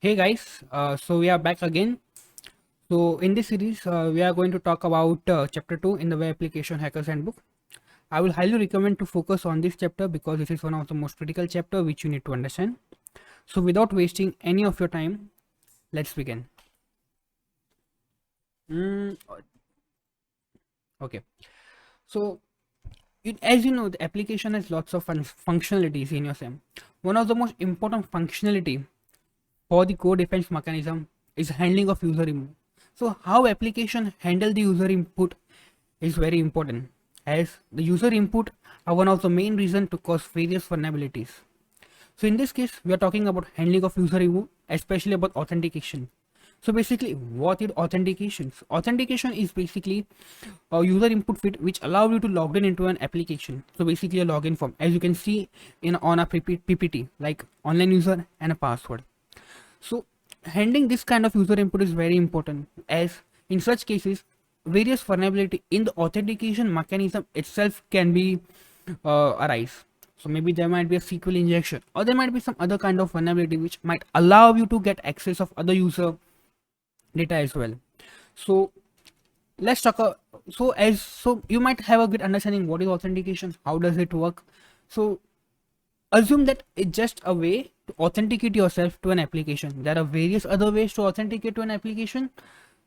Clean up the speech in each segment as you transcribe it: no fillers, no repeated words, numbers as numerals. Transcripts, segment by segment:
Hey guys, so we are back again. So in this series, we are going to talk about chapter 2 in the Web Application Hackers Handbook. I will highly recommend to focus on this chapter because this is one of the most critical chapter which you need to understand. So without wasting any of your time, let's begin. Mm, okay, so as you know, the application has lots of functionalities in your SIM. One of the most important functionality for the core defense mechanism is handling of user input. So how application handle the user input is very important, as the user input are one of the main reason to cause various vulnerabilities. So in this case, we are talking about handling of user input, especially about authentication. So basically, what is authentication? Authentication is basically a user input field which allow you to log in into an application. So basically a login form, as you can see in on a PPT, like online user and a password. So handling this kind of user input is very important, as in such cases various vulnerability in the authentication mechanism itself can be arise. So maybe there might be a SQL injection, or there might be some other kind of vulnerability which might allow you to get access of other user data as well. So let's talk so you might have a good understanding what is authentication, how does it work. So assume that it's just a way to authenticate yourself to an application. There are various other ways to authenticate to an application.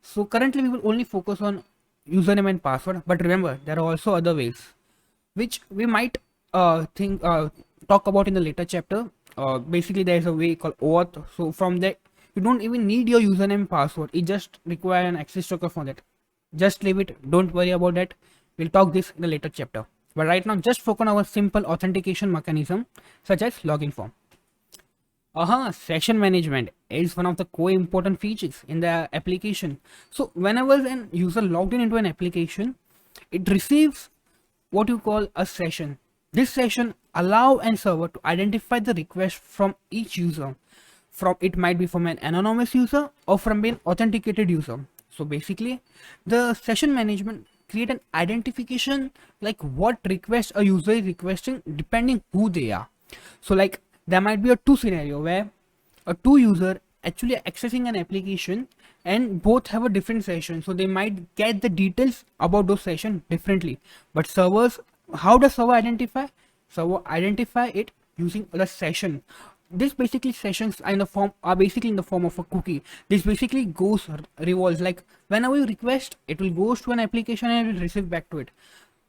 So currently we will only focus on username and password, but remember there are also other ways which we might think talk about in the later chapter. Basically there is a way called OAuth. So from that you don't even need your username and password, it just require an access token for that. Just leave it, don't worry about that. We'll talk this in the later chapter, but right now just focus on our simple authentication mechanism such as login form. Session management is one of the core important features in the application. So whenever an user logged in into an application, it receives what you call a session. This session allow an server to identify the request from each user. From it might be from an anonymous user or from an authenticated user. So basically, the session management create an identification like what request a user is requesting depending who they are. So like there might be a two scenario where a two user actually accessing an application and both have a different session, so they might get the details about those session differently. But servers, how does server identify it using the session. This basically sessions are basically in the form of a cookie. This basically goes revolves like whenever you request, it will goes to an application and it will receive back to it.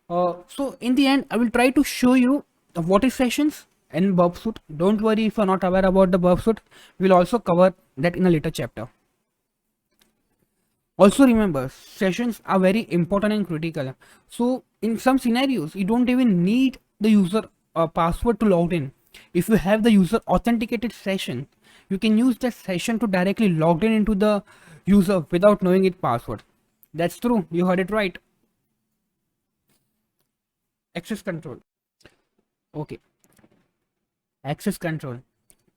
So in the end I will try to show you what is sessions in Burp Suite. Don't worry if you're not aware about the Burp Suite, we'll also cover that in a later chapter. Also remember, sessions are very important and critical. So in some scenarios you don't even need the user password to log in. If you have the user authenticated session, you can use that session to directly log in into the user without knowing its password. That's true, you heard it right. Access control. Okay, access control,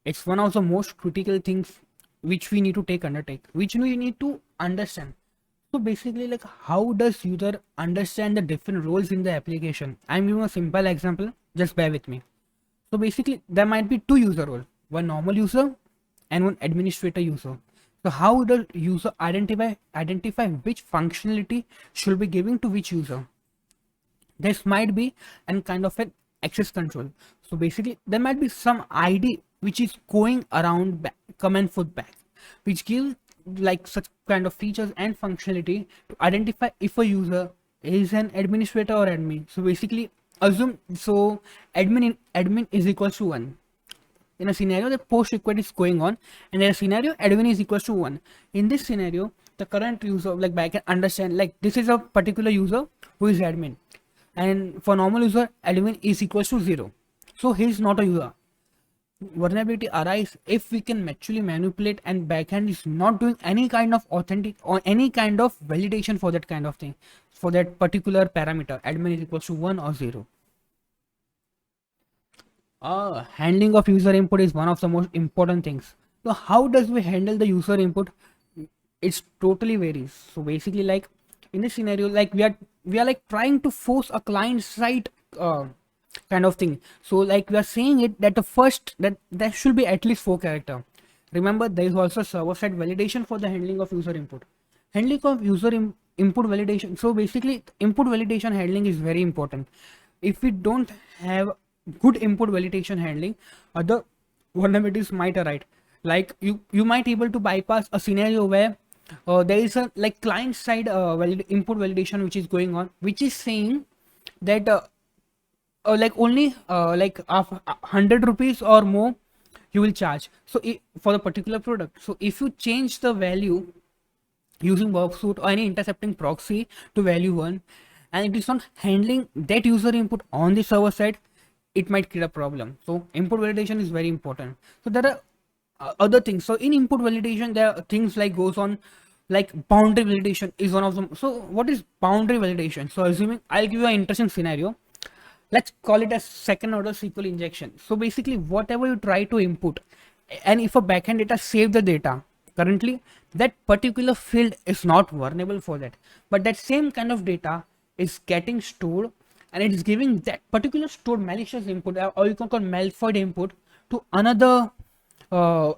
it's one of the most critical things which we need to undertake, which we need to understand. So basically, like how does user understand the different roles in the application? I'm giving a simple example, just bear with me. So basically there might be two user role, one normal user and one administrator user. So how does user identify which functionality should be given to which user? This might be an kind of an access control. So basically there might be some ID which is going around come and forth back, which gives like such kind of features and functionality to identify if a user is an administrator or admin. So basically assume so admin is equals to 1. In a scenario the post request is going on, and in a scenario admin is equals to 1. In this scenario the current user, like I can understand like this is a particular user who is admin, and for normal user admin is equals to 0, so he is not a user. Vulnerability arise if we can actually manipulate and backend is not doing any kind of authentic or any kind of validation for that kind of thing, for that particular parameter admin is equals to 1 or 0. Handling of user input is one of the most important things. So how does we handle the user input? It's totally varies. So basically like in this scenario, like we are like trying to force a client side kind of thing. So like we are saying it that the first that there should be at least 4 character. Remember, there is also server-side validation for the handling of user input. Handling of user input validation. So basically, input validation handling is very important. If we don't have good input validation handling, other vulnerabilities might arise. Like you might able to bypass a scenario where there is a like client side input validation which is going on, which is saying that like only like 100 rupees or more you will charge. So for the particular product, so if you change the value using worksuit or any intercepting proxy to value 1, and it is not handling that user input on the server side, it might create a problem. So input validation is very important. So there are other things. So in input validation there are things like goes on, like boundary validation is one of them. So what is boundary validation? So assuming, I'll give you an interesting scenario. Let's call it a second order SQL injection. So basically whatever you try to input, and if a backend data save the data, currently that particular field is not vulnerable for that, but that same kind of data is getting stored, and it is giving that particular stored malicious input, or you can call malfoid input, to another uh,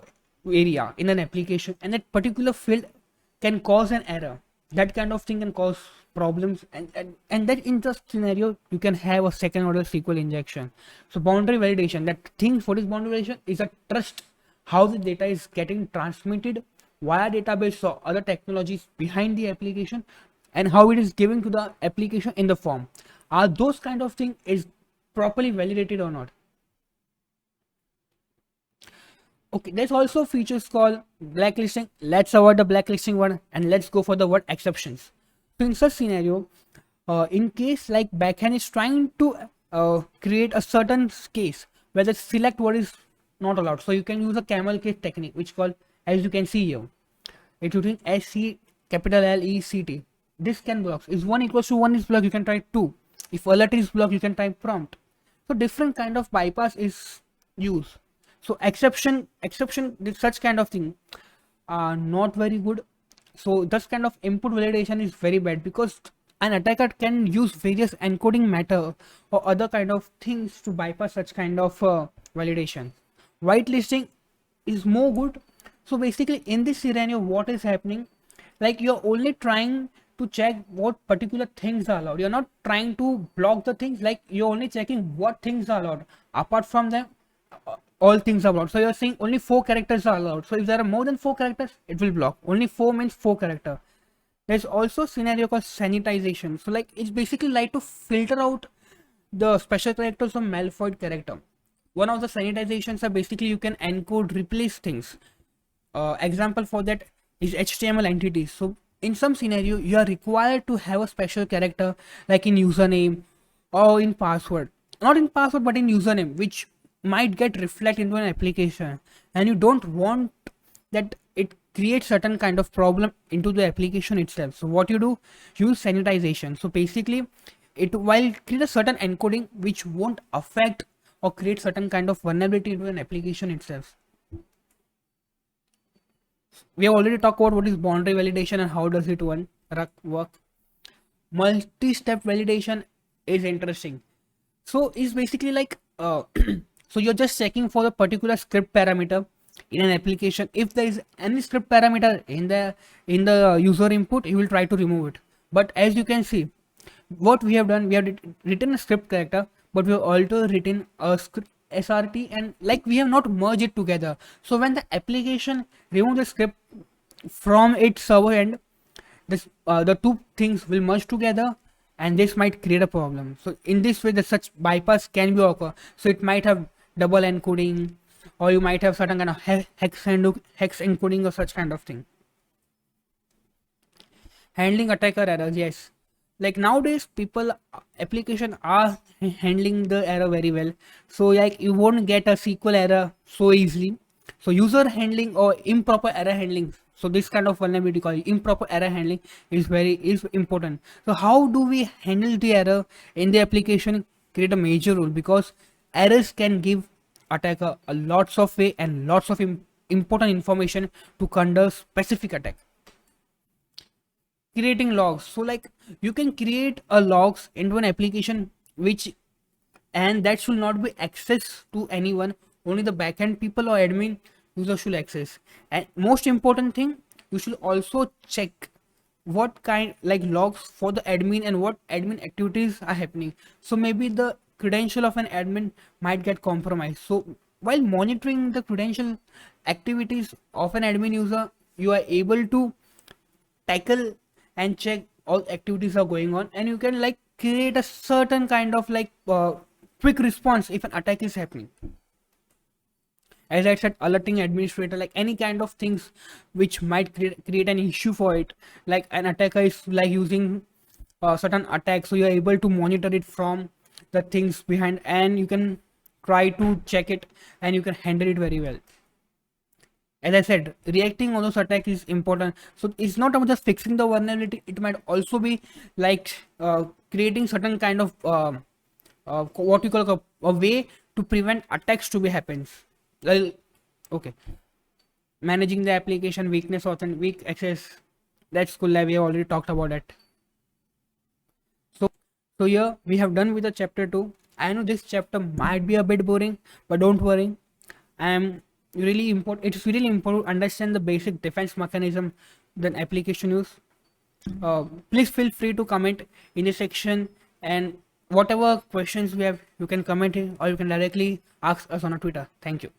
area in an application, and that particular field can cause an error. That kind of thing can cause problems, and that in the scenario you can have a second order SQL injection. So boundary validation, that thing for this boundary validation is a trust, how the data is getting transmitted via database or other technologies behind the application, and how it is given to the application in the form. Are those kind of thing is properly validated or not? Okay, there's also features called blacklisting. Let's avoid the blacklisting one and let's go for the word exceptions. So in such scenario, in case like backend is trying to create a certain case where the select word is not allowed, so you can use a camel case technique, which called, as you can see here, it's using SC capital LECT. This can block. If 1 equals to 1 is blocked, you can try 2. If alert is blocked, you can type prompt. So different kind of bypass is used. So exception, such kind of thing are not very good. So this kind of input validation is very bad, because an attacker can use various encoding matter or other kind of things to bypass such kind of validation. Whitelisting is more good. So basically in this scenario what is happening, like you're only trying to check what particular things are allowed. You're not trying to block the things, like you're only checking what things are allowed. Apart from them, all things are blocked. So you're saying only 4 characters are allowed. So if there are more than 4 characters, it will block. Only 4 means 4 character. There's also scenario called sanitization. So like it's basically like to filter out the special characters from malfoid character. One of the sanitizations are basically you can encode replace things. Example for that is HTML entities. So in some scenario you are required to have a special character like in username or in password, not in password but in username, which might get reflected into an application, and you don't want that it creates certain kind of problem into the application itself. So what you do, use sanitization. So basically it will create a certain encoding which won't affect or create certain kind of vulnerability into an application itself. We have already talked about what is boundary validation and how does it work. Multi-step validation is interesting. So it's basically like so you're just checking for the particular script parameter in an application. If there is any script parameter in the user input, you will try to remove it. But as you can see, what we have done, we have written a script character, but we have also written a script SRT, and like we have not merged it together. So when the application remove the script from its server end, this the two things will merge together, and this might create a problem. So in this way, the such bypass can be occur. So it might have double encoding, or you might have certain kind of hex encoding or such kind of thing. Handling attacker errors, yes. Like nowadays people application are handling the error very well. So like you won't get a SQL error so easily. So user handling or improper error handling, so this kind of vulnerability called improper error handling is important. So how do we handle the error in the application? Create a major role, because errors can give attacker a lots of way and lots of important information to conduct specific attack. Creating logs. So like you can create a logs into an application which, and that should not be accessed to anyone, only the backend people or admin user should access. And most important thing, you should also check what kind like logs for the admin and what admin activities are happening. So maybe the credential of an admin might get compromised. So while monitoring the credential activities of an admin user, you are able to tackle and check all activities are going on, and you can like create a certain kind of like quick response if an attack is happening. As I said, alerting administrator, like any kind of things which might create an issue for it, like an attacker is like using certain attack, so you're able to monitor it from the things behind, and you can try to check it and you can handle it very well. As I said, reacting on those attacks is important. So it's not about just fixing the vulnerability, it might also be like creating certain kind of what you call a way to prevent attacks to be happens. Well, okay, managing the application weakness or weak access, that's cool. Like we have already talked about that. So here we have done with the chapter 2. I know this chapter might be a bit boring, but don't worry. I am really important. It's really important to understand the basic defense mechanism that application use. Please feel free to comment in the section, and whatever questions we have, you can comment it or you can directly ask us on our Twitter. Thank you.